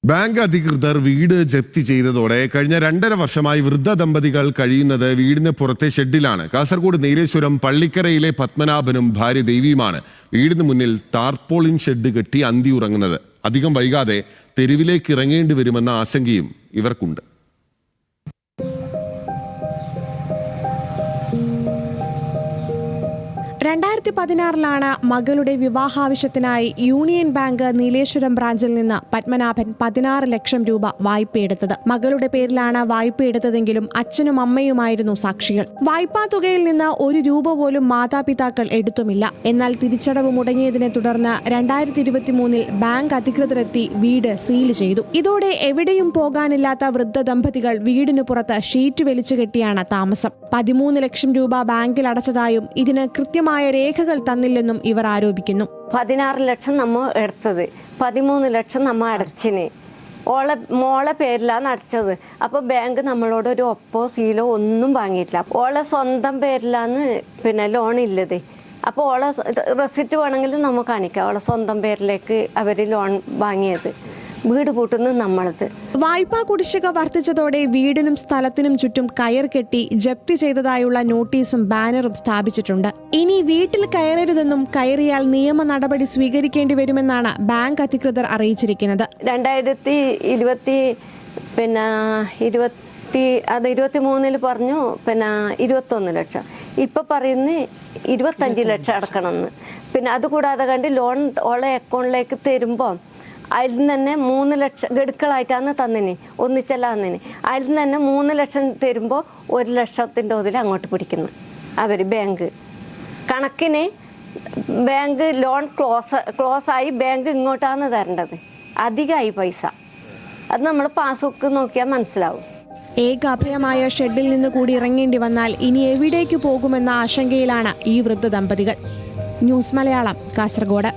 Bank അധികൃതർ വീട് ജപ്തി ചെയ്തതോടെ കഴിഞ്ഞ 2.5 വർഷമായി വൃദ്ധ ദമ്പതികൾ കഴിയുന്നത് വീടിന് പുറത്തെ ഷെഡിലാണ്. കാസർഗോഡ് നീലേശ്വരം പള്ളിക്കരയിലെ പത്മനാഭനും ഭാര്യ ദേവിയുമാണ് വീടിന് മുന്നിൽ ടാർപോളിൻ ഷെഡ് കെട്ടി അന്തി ഉറങ്ങുന്നത്. അധികം വൈകാതെ തെരുവിലേക്ക് ഇറങ്ങേണ്ടി വരുമെന്ന ആശങ്കയും ഇവർക്കുണ്ട്. 2016 മകളുടെ വിവാഹാവശ്യത്തിനായി യൂണിയൻ ബാങ്ക് നീലേശ്വരം ബ്രാഞ്ചിൽ നിന്ന് പത്മനാഭൻ 16 ലക്ഷം രൂപ വായ്പയെടുത്തത്. മകളുടെ പേരിലാണ് വായ്പയെടുത്തതെങ്കിലും അച്ഛനും അമ്മയുമായിരുന്നു സാക്ഷികൾ. വായ്പാ തുകയിൽ നിന്ന് 1 രൂപ പോലും മാതാപിതാക്കൾ എടുത്തുമില്ല. എന്നാൽ തിരിച്ചടവ് മുടങ്ങിയതിനെ തുടർന്ന് 2023 ബാങ്ക് അധികൃതരെത്തി വീട് സീൽ ചെയ്തു. ഇതോടെ എവിടെയും പോകാനില്ലാത്ത വൃദ്ധ ദമ്പതികൾ വീടിന് പുറത്ത് ഷീറ്റ് വലിച്ചു കെട്ടിയാണ് താമസം. 13 ലക്ഷം രൂപ ബാങ്കിൽ അടച്ചതായും ഇതിന് കൃത്യമായ രേഖകൾ തന്നില്ലെന്നും ഇവർ ആരോപിക്കുന്നു. 16 ലക്ഷം നമ്മ എടുത്തത്, 13 ലക്ഷം നമ്മ അടച്ചിന്. മോളെ പേരിലാണ് അടച്ചത്. അപ്പോൾ ബാങ്ക് നമ്മളോട് ഒരു ഒപ്പോ സീലോ ഒന്നും വാങ്ങിയിട്ടില്ല. ഓളെ സ്വന്തം പേരിലാണ് ലോൺ ഇല്ലത്. അപ്പോൾ ഓളെ റെസിറ്റ് വേണമെങ്കിൽ നമുക്ക് കാണിക്കാം. ഓളെ സ്വന്തം പേരിലേക്ക് അവർ ലോൺ വാങ്ങിയത്. വീട് പൂട്ടുന്നത് നമ്മളത്. വായ്പാ കുടിശ്ശിക വർദ്ധിച്ചതോടെ വീടിനും സ്ഥലത്തിനും ചുറ്റും കയർ കെട്ടി ജപ്തി ചെയ്തതായുള്ള നോട്ടീസും ബാനറും സ്ഥാപിച്ചിട്ടുണ്ട്. ഇനി വീട്ടിൽ കയറരുതെന്നും കയറിയാൽ നിയമ നടപടി സ്വീകരിക്കേണ്ടി വരുമെന്നാണ് ബാങ്ക് അധികൃതർ അറിയിച്ചിരിക്കുന്നത്. 2023 പറഞ്ഞു 21 ലക്ഷം. ഇപ്പൊ പറയുന്ന 25 ലക്ഷം അടക്കണമെന്ന്. അതുകൂടാതെ കണ്ട് ലോൺ ഓളെ അക്കൗണ്ടിലേക്ക് തരുമ്പോൾ അതിൽ നിന്ന് തന്നെ 3 ലക്ഷം ഗഡുക്കളായിട്ടാണ് തന്നിന്, ഒന്നിച്ചല്ല തന്നിന്. അതിൽ നിന്ന് തന്നെ 3 ലക്ഷം തരുമ്പോൾ 1 ലക്ഷത്തിൻ്റെ തോതിൽ അങ്ങോട്ട് പിടിക്കുന്നു അവർ. ബാങ്ക് കണക്കിന് ബാങ്ക് ലോൺ ക്ലോസ് ആയി ബാങ്ക് ഇങ്ങോട്ടാണ് തരേണ്ടത്. അധികമായി പൈസ. അത് നമ്മൾ പാസ്ബുക്ക് നോക്കിയാൽ മനസ്സിലാവും. ഏക അഭയമായ ഷെഡിൽ നിന്ന് കൂടി ഇറങ്ങേണ്ടി വന്നാൽ ഇനി എവിടേക്ക് പോകുമെന്ന ആശങ്കയിലാണ് ഈ വൃദ്ധ ദമ്പതികൾ. ന്യൂസ് മലയാളം, കാസർഗോഡ്.